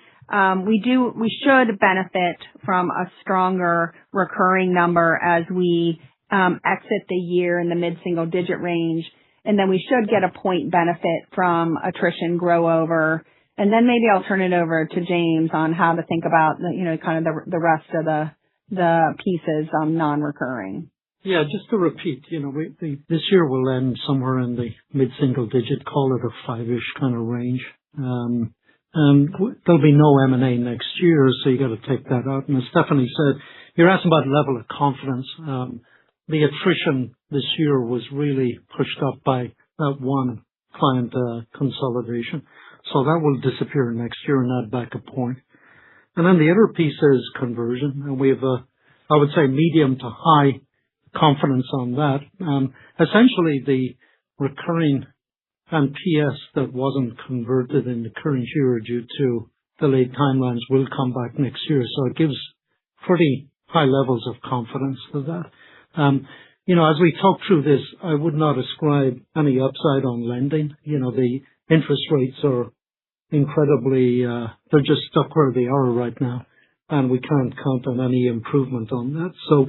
we should benefit from a stronger recurring number as we exit the year in the mid-single digit range. And then we should get a point benefit from attrition grow over. And then maybe I'll turn it over to James on how to think about kind of the rest of the pieces non-recurring. Yeah, just to repeat, this year will end somewhere in the mid-single digit, call it a 5-ish kind of range. There'll be no M&A next year, so you got to take that out. And as Stephanie said, you're asking about level of confidence. The attrition this year was really pushed up by that one client consolidation. So that will disappear next year and add back a point. And then the other piece is conversion. And we have I would say medium to high confidence on that. Essentially the recurring and PS that wasn't converted in the current year due to delayed timelines will come back next year. So it gives pretty high levels of confidence to that. As we talk through this, I would not ascribe any upside on lending. The interest rates are incredibly, they're just stuck where they are right now, and we can't count on any improvement on that. So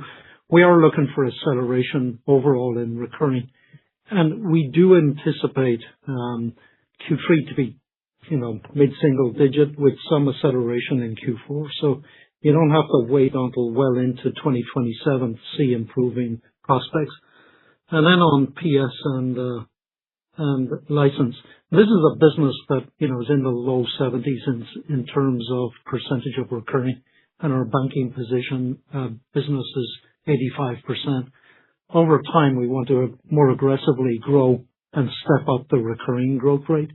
we are looking for acceleration overall in recurring. And we do anticipate Q3 to be, mid-single digit with some acceleration in Q4. So you don't have to wait until well into 2027 to see improving prospects. And then on PS and license, this is a business that, is in the low 70s in terms of percentage of recurring, and our banking business is 85%. Over time, we want to more aggressively grow and step up the recurring growth rate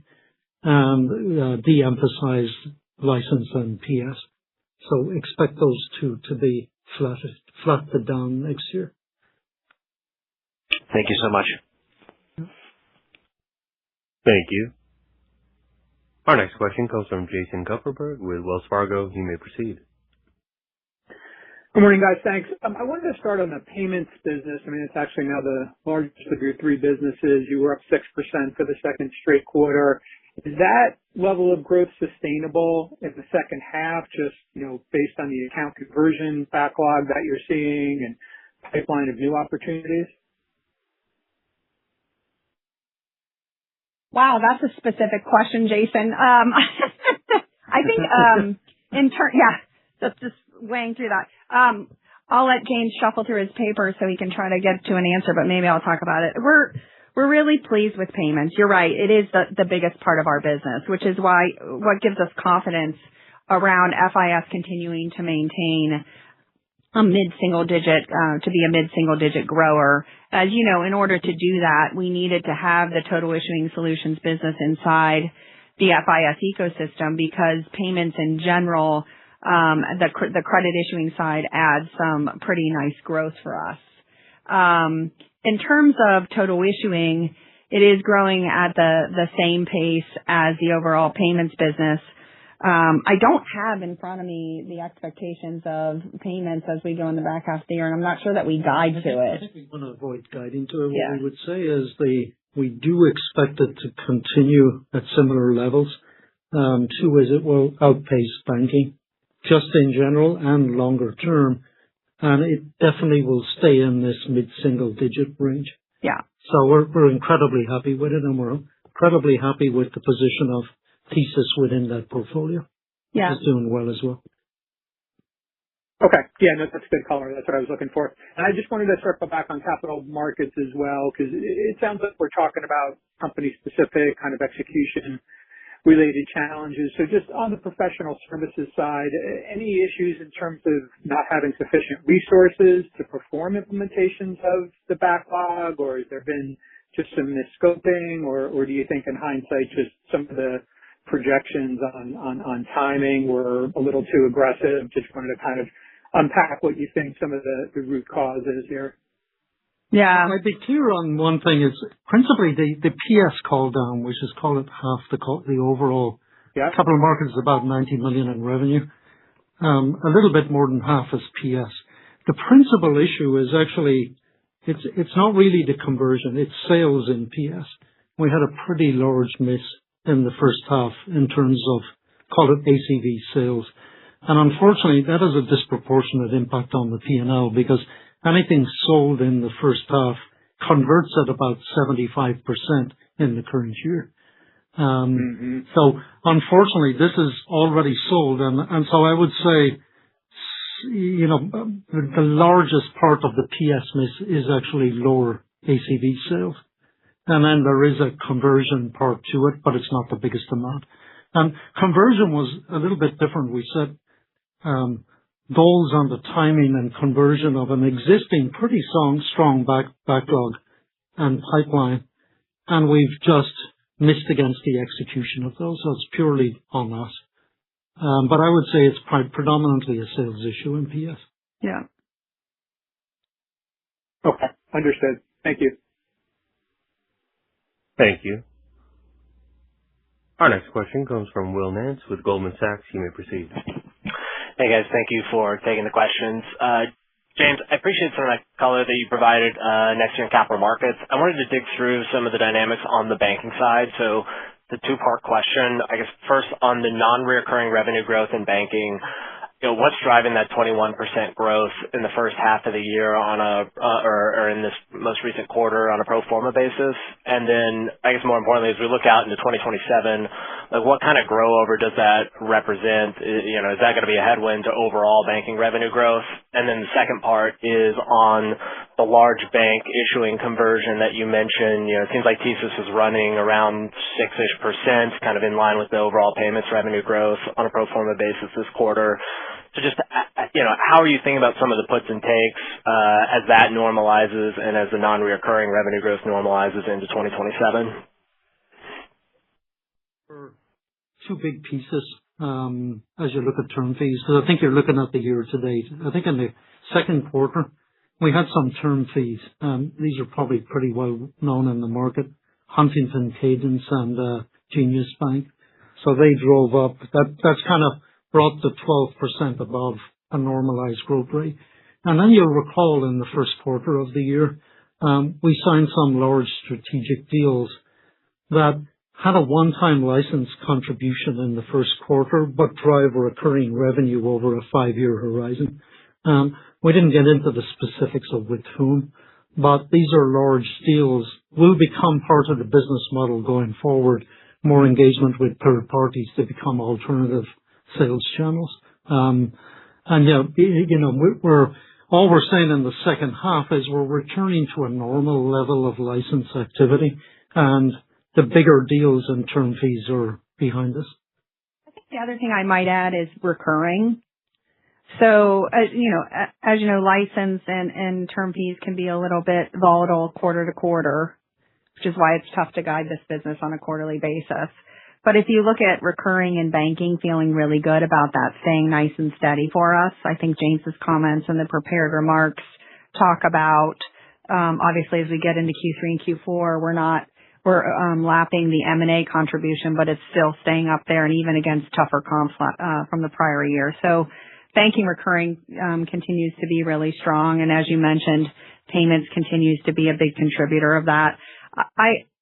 and de-emphasize license and PS. So expect those two to be flat to down next year. Thank you so much. Thank you. Our next question comes from Jason Kupferberg with Wells Fargo. You may proceed. Good morning, guys. Thanks. I wanted to start on the payments business. It's actually now the largest of your three businesses. You were up 6% for the second straight quarter. Is that level of growth sustainable in the second half, just, based on the account conversion backlog that you're seeing and pipeline of new opportunities? Wow, that's a specific question, Jason. I think that's just weighing through that. I'll let James shuffle through his papers so he can try to get to an answer, but maybe I'll talk about it. We're really pleased with payments. You're right. It is the biggest part of our business, which is what gives us confidence around FIS continuing to maintain to be a mid-single digit grower. As you know, in order to do that, we needed to have the total issuing solutions business inside the FIS ecosystem because payments in general, the credit issuing side adds some pretty nice growth for us. In terms of total issuing, it is growing at the same pace as the overall payments business. I don't have in front of me the expectations of payments as we go in the back half of the year, and I'm not sure that we guide to it. I think we want to avoid guiding to it. Yeah. What we would say is we do expect it to continue at similar levels. Two is it will outpace banking, just in general and longer term, and it definitely will stay in this mid-single digit range. Yeah. So we're incredibly happy with it, and we're incredibly happy with the position of Thesis within that portfolio. Yeah. It's doing well as well. Okay. Yeah, no, that's good color. That's what I was looking for. And I just wanted to circle back on capital markets as well, because it sounds like we're talking about company-specific kind of execution-related challenges. So just on the professional services side, any issues in terms of not having sufficient resources to perform implementations of the backlog, or has there been just some misscoping, or do you think in hindsight just some of the projections on timing were a little too aggressive? Just wanted to kind of unpack what you think some of the root cause is here. Yeah. I'd be clear on one thing is principally the PS call down, which is call it half the overall capital markets is about $90 million in revenue. A little bit more than half is PS. The principal issue is actually it's not really the conversion, it's sales in PS. We had a pretty large miss in the first half in terms of, call it ACV sales. And unfortunately, that has a disproportionate impact on the P&L because anything sold in the first half converts at about 75% in the current year. So unfortunately, this is already sold. And so I would say, the largest part of the PS miss is actually lower ACV sales. And then there is a conversion part to it, but it's not the biggest amount. And conversion was a little bit different. We set goals on the timing and conversion of an existing pretty strong backlog and pipeline, and we've just missed against the execution of those. So it's purely on us. But I would say it's predominantly a sales issue in PS. Yeah. Okay. Understood. Thank you. Thank you. Our next question comes from Will Nance with Goldman Sachs. You may proceed. Hey, guys. Thank you for taking the questions. James, I appreciate some of that color that you provided next year in capital markets. I wanted to dig through some of the dynamics on the banking side. So the two-part question, I guess first on the non-reoccurring revenue growth in banking, what's driving that 21% growth in the first half of the year or in this most recent quarter on a pro forma basis? And then I guess more importantly, as we look out into 2027, what kind of grow over does that represent? Is that going to be a headwind to overall banking revenue growth? And then the second part is on the large bank issuing conversion that you mentioned. It seems like TSYS is running around 6-ish%, kind of in line with the overall payments revenue growth on a pro forma basis this quarter. So just, how are you thinking about some of the puts and takes as that normalizes and as the non-reoccurring revenue growth normalizes into 2027? Two big pieces as you look at term fees, because I think you're looking at the year to date. I think in the second quarter, we had some term fees. These are probably pretty well known in the market, Huntington Cadence and Genius Bank. So they drove up. That's kind of brought the 12% above a normalized growth rate. And then you'll recall in the first quarter of the year, we signed some large strategic deals that had a one-time license contribution in the first quarter, but drive recurring revenue over a 5-year horizon. We didn't get into the specifics of with whom, but these are large deals, will become part of the business model going forward, more engagement with third parties to become alternative sales channels. And all we're saying in the second half is we're returning to a normal level of license activity, and the bigger deals and term fees are behind us. I think the other thing I might add is recurring. So, as you know, license and term fees can be a little bit volatile quarter to quarter, which is why it's tough to guide this business on a quarterly basis. But if you look at recurring in banking, feeling really good about that staying nice and steady for us. I think James's comments and the prepared remarks talk about, obviously as we get into Q3 and Q4, we're lapping the M&A contribution, but it's still staying up there and even against tougher comps from the prior year. So banking recurring continues to be really strong. And as you mentioned, payments continues to be a big contributor of that.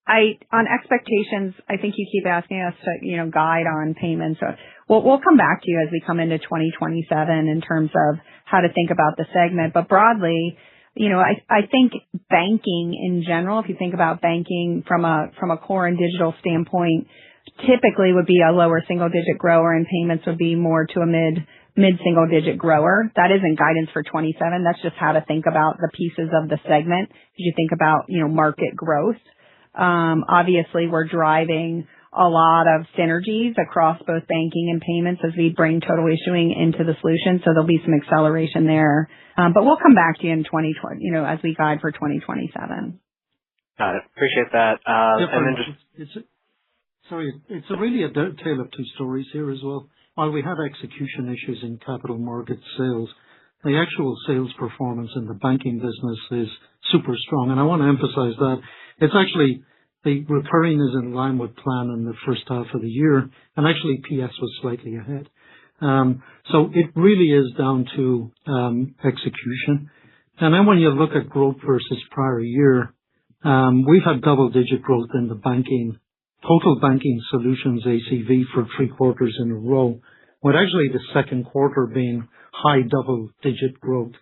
On expectations, I think you keep asking us to, guide on payments. We'll come back to you as we come into 2027 in terms of how to think about the segment. But broadly, I think banking in general, if you think about banking from a core and digital standpoint, typically would be a lower single digit grower, and payments would be more to a mid-single digit grower. That isn't guidance for 27. That's just how to think about the pieces of the segment as you think about, market growth. Obviously, we're driving a lot of synergies across both banking and payments as we bring total issuing into the solution. So there'll be some acceleration there. But we'll come back to you in 2020, as we guide for 2027. Got it. Appreciate that. And then it's really a tale of two stories here as well. While we had execution issues in capital market sales, the actual sales performance in the banking business is super strong. And I want to emphasize that it's actually the recurring is in line with plan in the first half of the year, and actually PS was slightly ahead. So it really is down to execution. And then when you look at growth versus prior year, we've had double-digit growth in the total banking solutions ACV for 3 quarters in a row, with actually the second quarter being high double-digit growth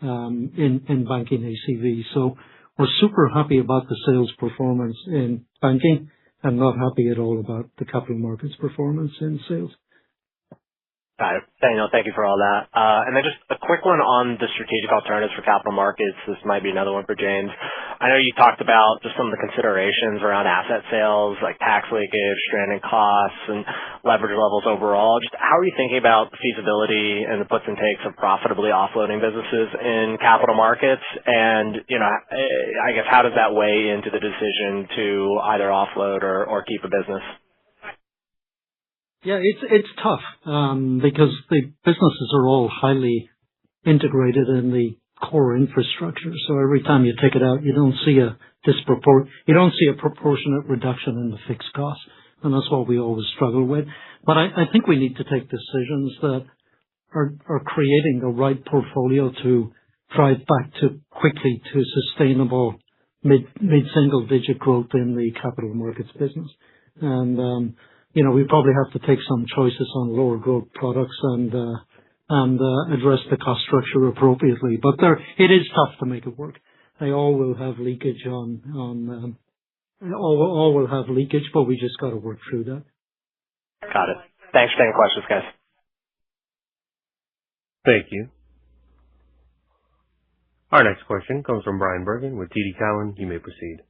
in banking ACV. So we're super happy about the sales performance in banking and not happy at all about the capital markets performance in sales. Got it. Daniel, thank you for all that. And then just a quick one on the strategic alternatives for capital markets. This might be another one for James. I know you talked about just some of the considerations around asset sales, like tax leakage, stranded costs, and leverage levels overall. Just how are you thinking about the feasibility and the puts and takes of profitably offloading businesses in capital markets? And, I guess how does that weigh into the decision to either offload or keep a business? Yeah, it's tough because the businesses are all highly integrated in the core infrastructure. So every time you take it out, you don't see a proportionate reduction in the fixed costs, and that's what we always struggle with. But I think we need to take decisions that are creating the right portfolio to drive back to quickly to sustainable mid-single digit growth in the capital markets business. And we probably have to take some choices on lower growth products and address the cost structure appropriately. But it is tough to make it work. They all will have leakage all will have leakage, but we just got to work through that. Got it. Thanks for taking questions, guys. Thank you. Our next question comes from Bryan Bergin with TD Cowen. You may proceed.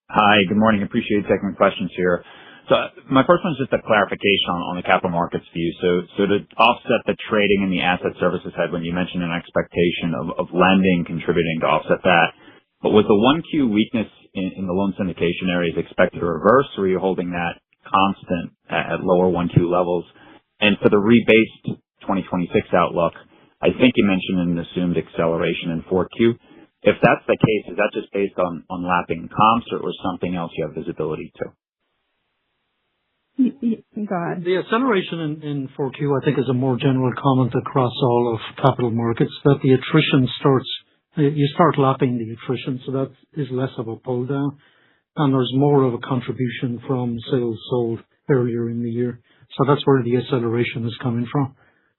Hi, good morning. Appreciate you taking the questions here. So my first one is just a clarification on the capital markets view. So to offset the trading and the asset services headwind, you mentioned an expectation of lending contributing to offset that. But was the 1Q weakness in the loan syndication areas expected to reverse, or are you holding that constant at lower 1Q levels? And for the rebased 2026 outlook, I think you mentioned an assumed acceleration in 4Q. If that's the case, is that just based on lapping comps or something else you have visibility to? Go ahead. The acceleration in 4Q, I think, is a more general comment across all of capital markets, that the attrition you start lapping the attrition, so that is less of a pull down, and there's more of a contribution from sales sold earlier in the year. So that's where the acceleration is coming from,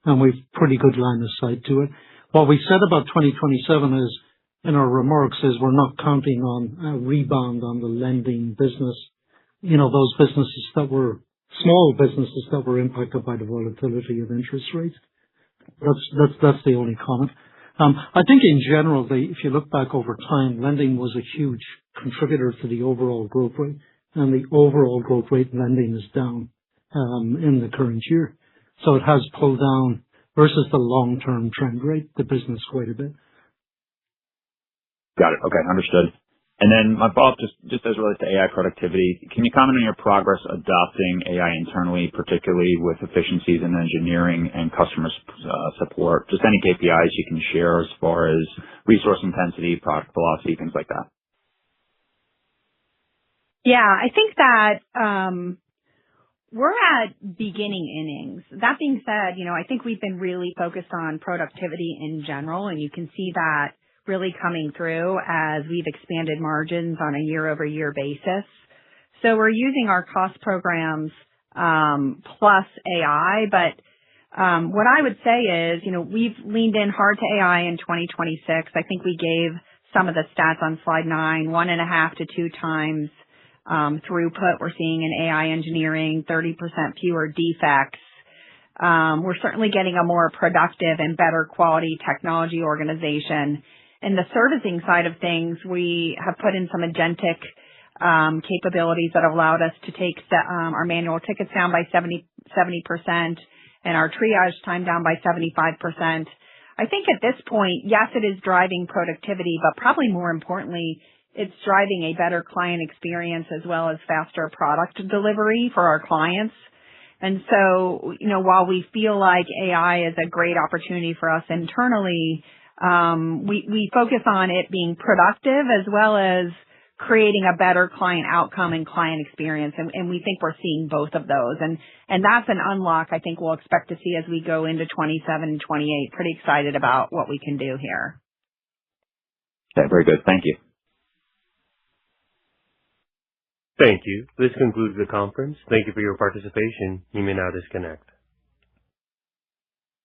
and we've pretty good line of sight to it. What we said about 2027 is, in our remarks, is we're not counting on a rebound on the lending business. Those businesses small businesses that were impacted by the volatility of interest rates. That's the only comment. I think in general, if you look back over time, lending was a huge contributor to the overall growth rate, and the overall growth rate in lending is down in the current year. So it has pulled down versus the long-term trend rate, the business quite a bit. Got it. Okay, understood. And then my follow-up, just as it relates to AI productivity, can you comment on your progress adopting AI internally, particularly with efficiencies in engineering and customer support? Just any KPIs you can share as far as resource intensity, product velocity, things like that. Yeah, I think that we're at beginning innings. That being said, I think we've been really focused on productivity in general, and you can see that really coming through as we've expanded margins on a year-over-year basis. So we're using our cost programs plus AI, but what I would say is, we've leaned in hard to AI in 2026. I think we gave some of the stats on slide 9, 1.5 to 2 times throughput we're seeing in AI engineering, 30% fewer defects. We're certainly getting a more productive and better quality technology organization. In the servicing side of things, we have put in some agentic capabilities that have allowed us to take our manual tickets down by 70% and our triage time down by 75%. I think at this point, yes, it is driving productivity, but probably more importantly, it's driving a better client experience as well as faster product delivery for our clients. And so, while we feel like AI is a great opportunity for us internally, we focus on it being productive as well as creating a better client outcome and client experience. And we think we're seeing both of those. And that's an unlock I think we'll expect to see as we go into 27 and 28. Pretty excited about what we can do here. Okay, very good. Thank you. Thank you. This concludes the conference. Thank you for your participation. You may now disconnect.